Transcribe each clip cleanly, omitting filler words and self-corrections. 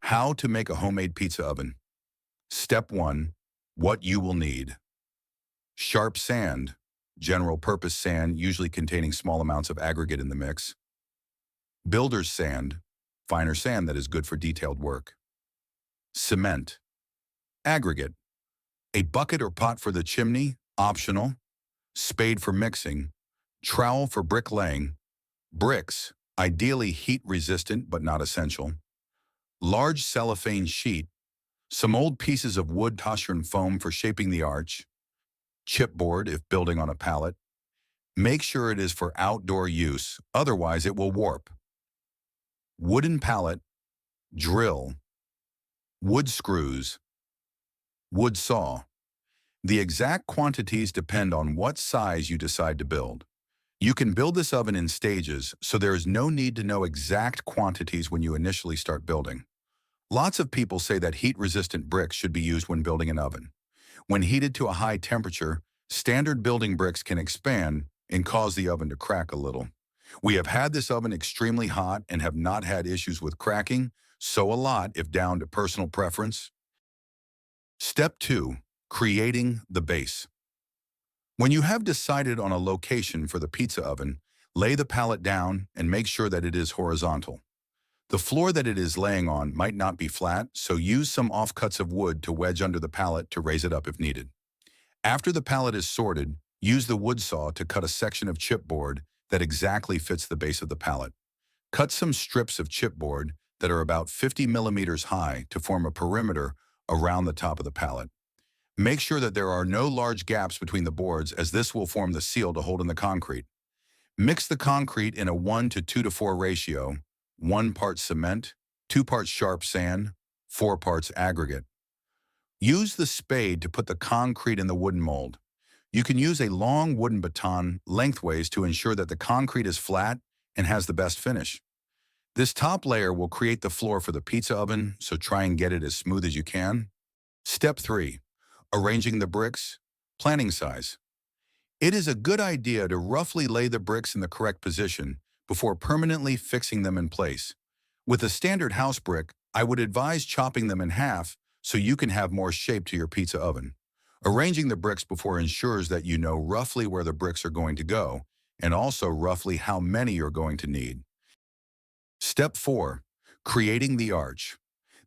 How to make a homemade pizza oven. Step 1. What you will need. Sharp sand, general purpose sand usually containing small amounts of aggregate in the mix. Builder's sand, finer sand that is good for detailed work. Cement. Aggregate. A bucket or pot for the chimney, optional. Spade for mixing. Trowel for bricklaying. Bricks, ideally heat resistant but not essential. Large cellophane sheet. Some old pieces of wood Toshiran foam for shaping the arch. Chipboard if building on a pallet. Make sure it is for outdoor use, otherwise it will warp. Wooden pallet. Drill. Wood screws. Wood saw. The exact quantities depend on what size you decide to build. You can build this oven in stages, so there is no need to know exact quantities when you initially start building. Lots of people say that heat-resistant bricks should be used when building an oven. When heated to a high temperature, standard building bricks can expand and cause the oven to crack a little. We have had this oven extremely hot and have not had issues with cracking, so a lot if down to personal preference. Step 2. Creating the base. When you have decided on a location for the pizza oven, lay the pallet down and make sure that it is horizontal. The floor that it is laying on might not be flat, so use some offcuts of wood to wedge under the pallet to raise it up if needed. After the pallet is sorted, use the wood saw to cut a section of chipboard that exactly fits the base of the pallet. Cut some strips of chipboard that are about 50 millimeters high to form a perimeter around the top of the pallet. Make sure that there are no large gaps between the boards, as this will form the seal to hold in the concrete. Mix the concrete in a 1 to 2 to 4 ratio, 1 part cement, 2 parts sharp sand, 4 parts aggregate. Use the spade to put the concrete in the wooden mold. You can use a long wooden baton lengthways to ensure that the concrete is flat and has the best finish. This top layer will create the floor for the pizza oven, so try and get it as smooth as you can. Step 3. Arranging the bricks, planning size. It is a good idea to roughly lay the bricks in the correct position before permanently fixing them in place. With a standard house brick, I would advise chopping them in half so you can have more shape to your pizza oven. Arranging the bricks before ensures that you know roughly where the bricks are going to go and also roughly how many you're going to need. Step 4. Creating the arch.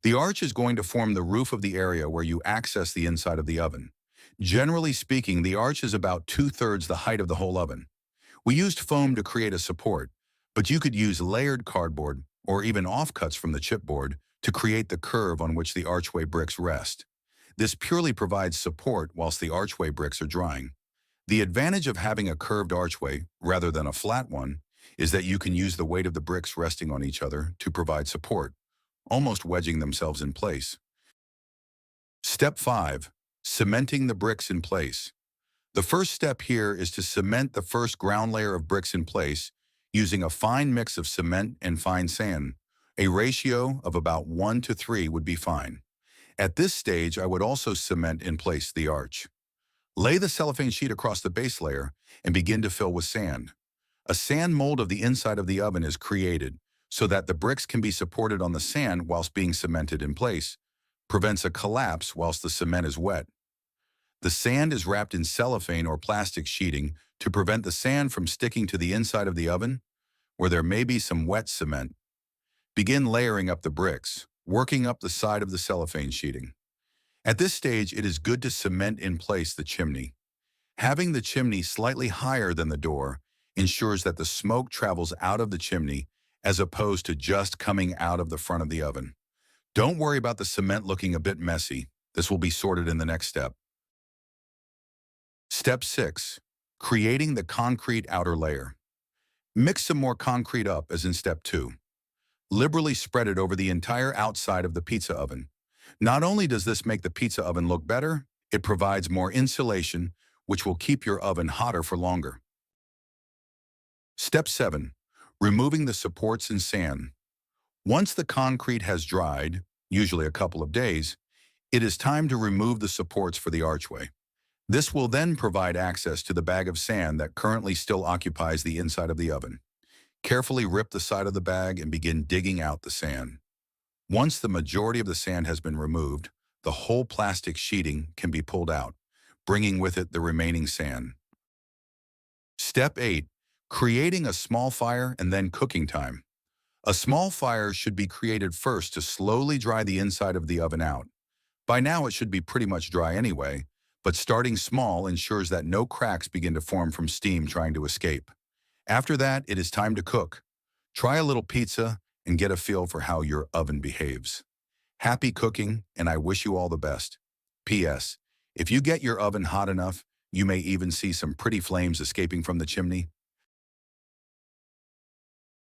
The arch is going to form the roof of the area where you access the inside of the oven. Generally speaking, the arch is about 2/3 the height of the whole oven. We used foam to create a support, but you could use layered cardboard or even offcuts from the chipboard to create the curve on which the archway bricks rest. This purely provides support whilst the archway bricks are drying. The advantage of having a curved archway rather than a flat one is that you can use the weight of the bricks resting on each other to provide support, almost wedging themselves in place. Step 5. Cementing the bricks in place. The first step here is to cement the first ground layer of bricks in place using a fine mix of cement and fine sand. A ratio of about 1 to 3 would be fine. At this stage, I would also cement in place the arch. Lay the cellophane sheet across the base layer and begin to fill with sand. A sand mold of the inside of the oven is created so that the bricks can be supported on the sand whilst being cemented in place, prevents a collapse whilst the cement is wet. The sand is wrapped in cellophane or plastic sheeting to prevent the sand from sticking to the inside of the oven, where there may be some wet cement. Begin layering up the bricks, working up the side of the cellophane sheeting. At this stage, it is good to cement in place the chimney. Having the chimney slightly higher than the door ensures that the smoke travels out of the chimney as opposed to just coming out of the front of the oven. Don't worry about the cement looking a bit messy. This will be sorted in the next step. Step 6. Creating the concrete outer layer. Mix some more concrete up as in step 2. Liberally spread it over the entire outside of the pizza oven. Not only does this make the pizza oven look better, it provides more insulation, which will keep your oven hotter for longer. Step 7. Removing the supports and sand. Once the concrete has dried, usually a couple of days, it is time to remove the supports for the archway. This will then provide access to the bag of sand that currently still occupies the inside of the oven. Carefully rip the side of the bag and begin digging out the sand. Once the majority of the sand has been removed, the whole plastic sheeting can be pulled out, bringing with it the remaining sand. Step 8. Creating a small fire and then cooking time. A small fire should be created first to slowly dry the inside of the oven out. By now it should be pretty much dry anyway, but starting small ensures that no cracks begin to form from steam trying to escape. After that, it is time to cook. Try a little pizza and get a feel for how your oven behaves. Happy cooking, and I wish you all the best. P.S. If you get your oven hot enough, you may even see some pretty flames escaping from the chimney.